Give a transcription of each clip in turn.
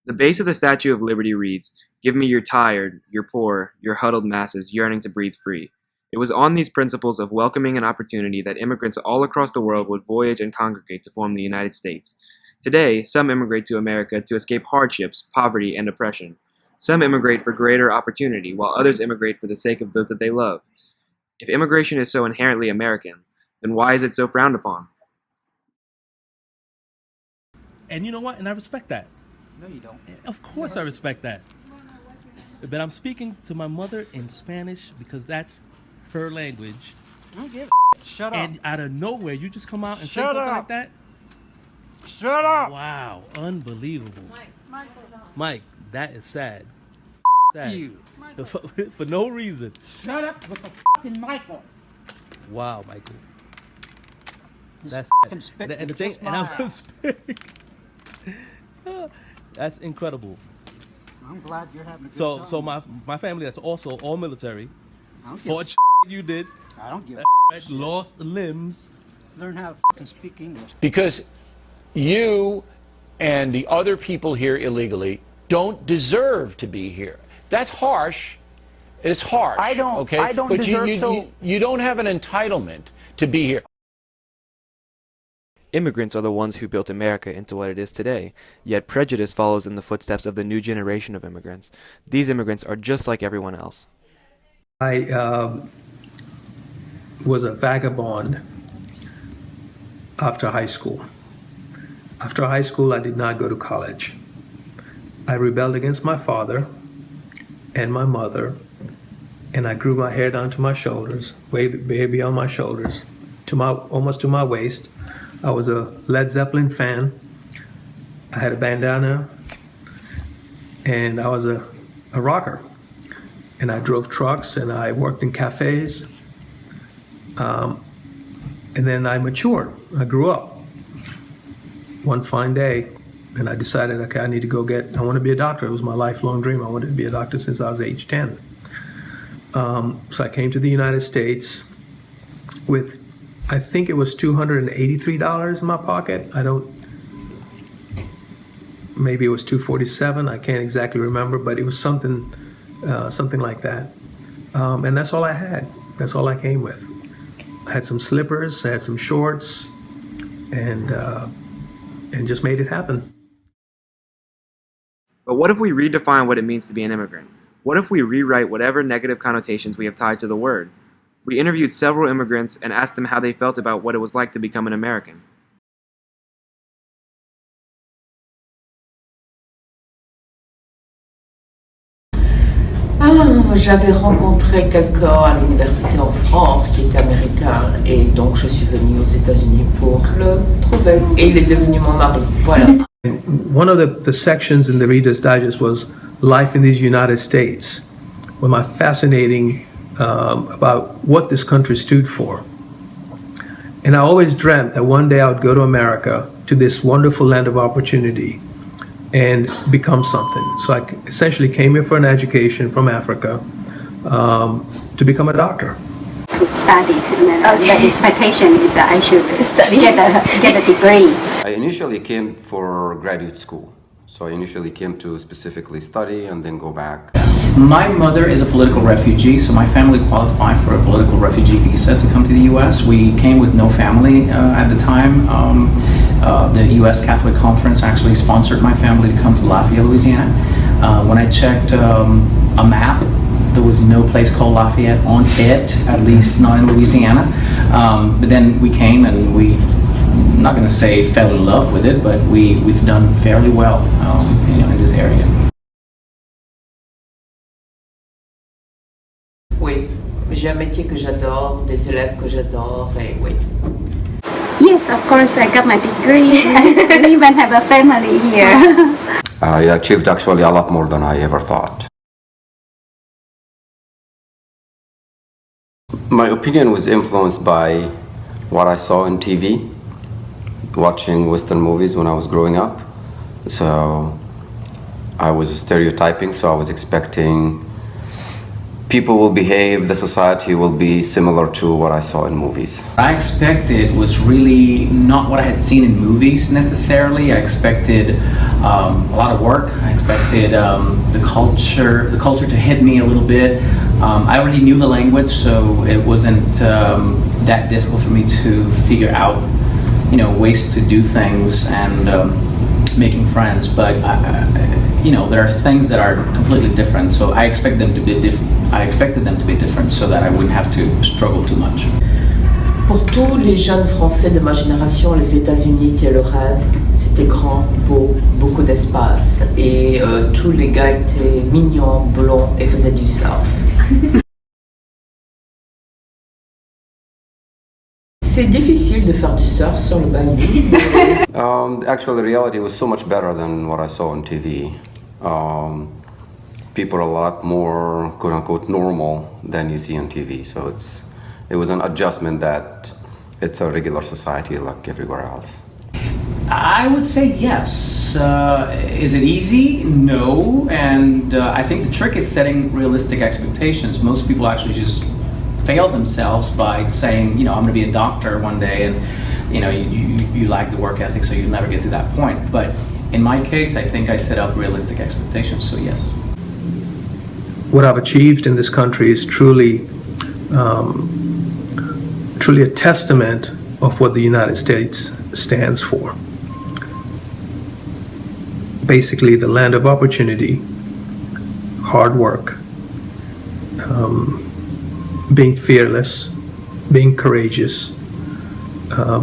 The base of the Statue of Liberty reads, "Give me your tired, your poor, your huddled masses yearning to breathe free." It was on these principles of welcoming an opportunity that immigrants all across the world would voyage and congregate to form the United States. Today, some immigrate to America to escape hardships, poverty, and oppression. Some immigrate for greater opportunity, while others immigrate for the sake of those that they love. If immigration is so inherently American, then why is it so frowned upon? And you know what? And I respect that. No, you don't. Of course I respect that. But I'm speaking to my mother in Spanish because that's her language. I don't give a Shut up. And out of nowhere, you just come out and say Shut something up. like that? Shut up. Wow, unbelievable. Mike, that is sad. Sad. You. For no reason. Shut up with the fucking Michael. Wow, Michael. This That's fucking spit and the will thing, kiss and my I ass. was that's incredible. I'm glad you're having a good So time. so my family that's also all military I don't give fought you did, I don't give lost limbs. Learn how to fucking speak English. Because you and the other people here illegally don't deserve to be here. That's harsh. It's harsh. I don't- Okay? I don't but deserve, you don't have an entitlement to be here. Immigrants are the ones who built America into what it is today, yet prejudice follows in the footsteps of the new generation of immigrants. These immigrants are just like everyone else. I was a vagabond after high school. After high school, I did not go to college. I rebelled against my father and my mother, and I grew my hair down to my shoulders, way beyond my shoulders, almost to my waist. I was a Led Zeppelin fan. I had a bandana, and I was a rocker. And I drove trucks, and I worked in cafes. And then I matured. I grew up. One fine day, and I decided, okay, I want to be a doctor. It was my lifelong dream. I wanted to be a doctor since I was age 10. So I came to the United States with, I think it was $283 in my pocket. Maybe it was $247. I can't exactly remember, but it was something like that. And that's all I had. That's all I came with. I had some slippers, I had some shorts, and just made it happen. But what if we redefine what it means to be an immigrant? What if we rewrite whatever negative connotations we have tied to the word? We interviewed several immigrants and asked them how they felt about what it was like to become an American. J'avais rencontré quelqu'un à l'université en France qui était américain et donc je suis venue aux États-Unis pour le trouver et il est devenu mon mari. Voilà. One of the sections in the Reader's Digest was Life in these United States, with my fascinating about what this country stood for. And I always dreamt that one day I would go to America, to this wonderful land of opportunity, and become something. So I essentially came here for an education from Africa to become a doctor. To study, and the expectation is that I should study, get a degree. I initially came for graduate school. So I initially came to specifically study and then go back. My mother is a political refugee, so my family qualified for a political refugee visa to come to the U.S. We came with no family at the time. The U.S. Catholic Conference actually sponsored my family to come to Lafayette, Louisiana. When I checked a map, there was no place called Lafayette on it, at least not in Louisiana. But then we came and I'm not going to say fell in love with it, but we've done fairly well in this area. Oui, j'ai un métier que j'adore, des élèves que j'adore et oui. Yes, of course, I got my degree. I even have a family here. I achieved actually a lot more than I ever thought. My opinion was influenced by what I saw on TV, watching Western movies when I was growing up. So I was stereotyping, so I was expecting people will behave, the society will be similar to what I saw in movies. I expected was really not what I had seen in movies necessarily. I expected a lot of work. I expected the culture to hit me a little bit. I already knew the language, so it wasn't that difficult for me to figure out, ways to do things and making friends. But there are things that are completely different. So I expected them to be different so that I wouldn't have to struggle too much. Pour tous les jeunes Français de ma génération, les États-Unis étaient le rêve. C'était grand, beau, beaucoup d'espace. Et tous les gars étaient mignons, blonds et faisaient du surf. C'est difficile de faire du surf sur le Bali. Actually, reality was so much better than what I saw on TV. People are a lot more quote-unquote normal than you see on TV. So it was an adjustment that it's a regular society like everywhere else. I would say yes. Is it easy? No. And I think the trick is setting realistic expectations. Most people actually just fail themselves by saying, I'm going to be a doctor one day, and you lack the work ethic, so you'll never get to that point. But in my case, I think I set up realistic expectations, so yes. What I've achieved in this country is truly a testament of what the United States stands for. Basically, the land of opportunity, hard work, being fearless, being courageous,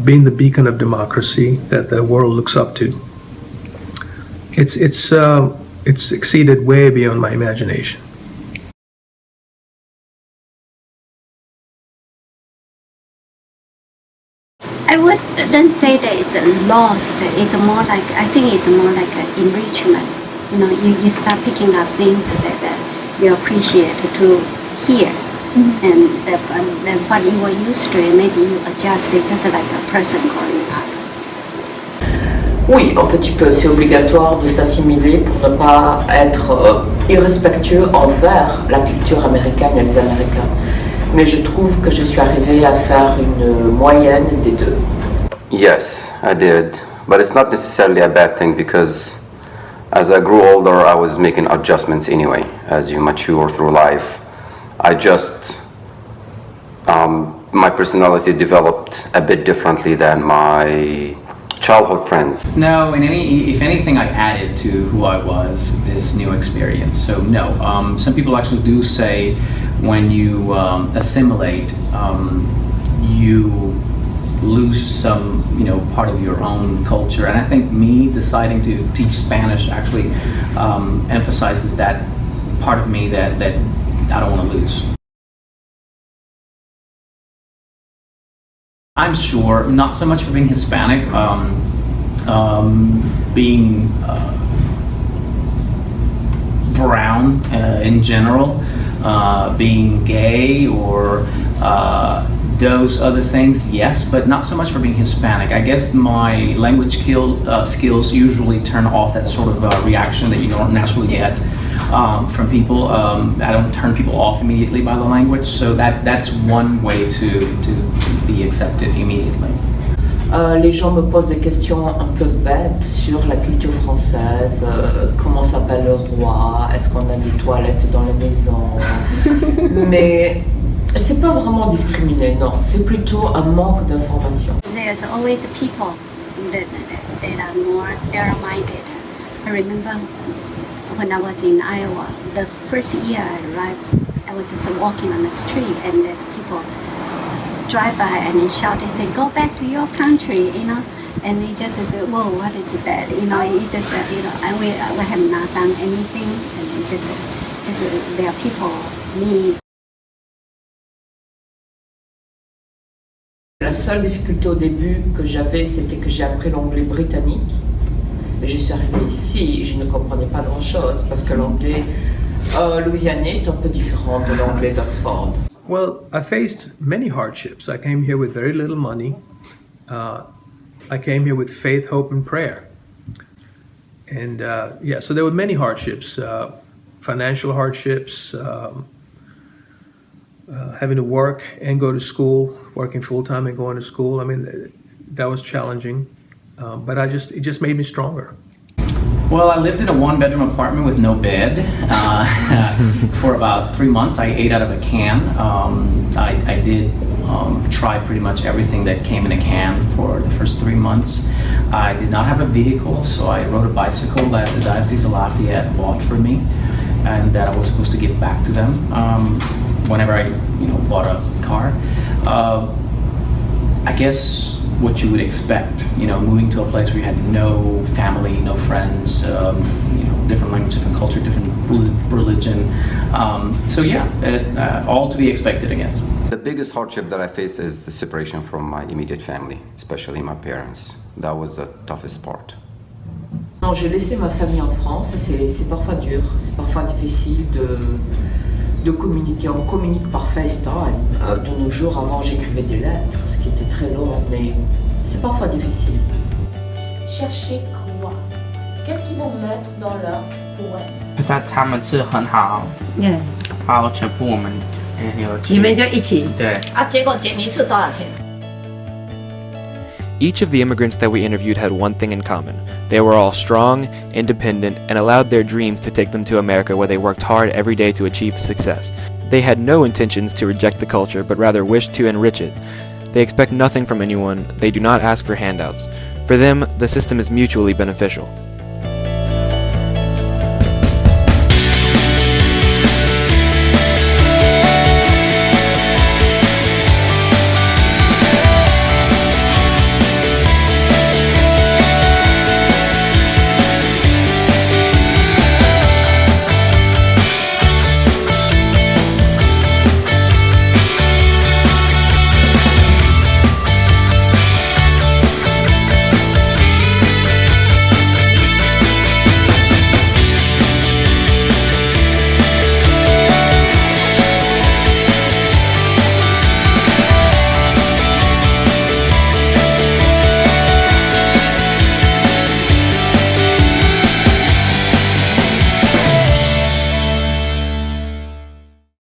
being the beacon of democracy that the world looks up to. It's exceeded way beyond my imagination. I wouldn't say that it's a loss. It's more like, I think it's more like an enrichment. You start picking up things that you appreciate to hear. And what you were used to, and maybe you adjust it just like a person growing up. Oui, un petit peu. C'est obligatoire de s'assimiler pour ne pas être irrespectueux envers la culture américaine et les Américains. Mais je trouve que je suis arrivée à faire une moyenne des deux. Yes, I did. But it's not necessarily a bad thing because as I grew older, I was making adjustments anyway. As you mature through life, I just, my personality developed a bit differently than my childhood friends. No, if anything, I added to who I was this new experience. So no, some people actually do say when you assimilate, you lose some, part of your own culture. And I think me deciding to teach Spanish actually emphasizes that part of me that I don't want to lose. I'm sure, not so much for being Hispanic, being brown in general, being gay or those other things, yes, but not so much for being Hispanic. I guess my language skills usually turn off that sort of reaction that you don't naturally get from people. I don't turn people off immediately by the language, so that's one way to be accepted immediately. Les gens me posent des questions un peu bêtes sur la culture française, comment s'appelle le roi, est-ce qu'on a des toilettes dans les maisons, mais c'est pas vraiment discriminé, non, c'est plutôt un manque d'information. There's always people that are more narrow-minded. I remember when I was in Iowa, the first year I arrived, I was just walking on the street and there's people drive by and they shout, they say, go back to your country, and they just say, whoa, what is that? It just, and we have not done anything, and just there are people need. La seule difficulté au début que j'avais, c'était que j'ai appris l'anglais britannique. Et je suis arrivée ici et je ne comprenais pas grand-chose parce que l'anglais louisianais est un peu différent de l'anglais d'Oxford. Well, I faced many hardships. I came here with very little money. I came here with faith, hope, and prayer. And so there were many hardships, financial hardships, having to work and go to school, working full time and going to school. I mean, that was challenging, but it just made me stronger. Well, I lived in a one-bedroom apartment with no bed for about 3 months. I ate out of a can. I did try pretty much everything that came in a can for the first 3 months. I did not have a vehicle, so I rode a bicycle that the Diocese of Lafayette bought for me, and that I was supposed to give back to them whenever I, bought a car. I guess what you would expect, moving to a place where you had no family, no friends, different language, different culture, different religion. So yeah, all to be expected, I guess. The biggest hardship that I faced is the separation from my immediate family, especially my parents. That was the toughest part. Non, j'ai laissé ma famille en France et c'est parfois dur, c'est parfois difficile de communiquer. On communique par FaceTime. De nos jours, avant j'écrivais des lettres, ce qui était très long, mais c'est parfois difficile. Chercher quoi? Qu'est-ce qu'ils vont mettre dans leur poème? 他们是很好，然后全部我们也有去。你们就一起？对。啊，结果剪一次多少钱？ Each of the immigrants that we interviewed had one thing in common. They were all strong, independent, and allowed their dreams to take them to America, where they worked hard every day to achieve success. They had no intentions to reject the culture, but rather wished to enrich it. They expect nothing from anyone. They do not ask for handouts. For them, the system is mutually beneficial.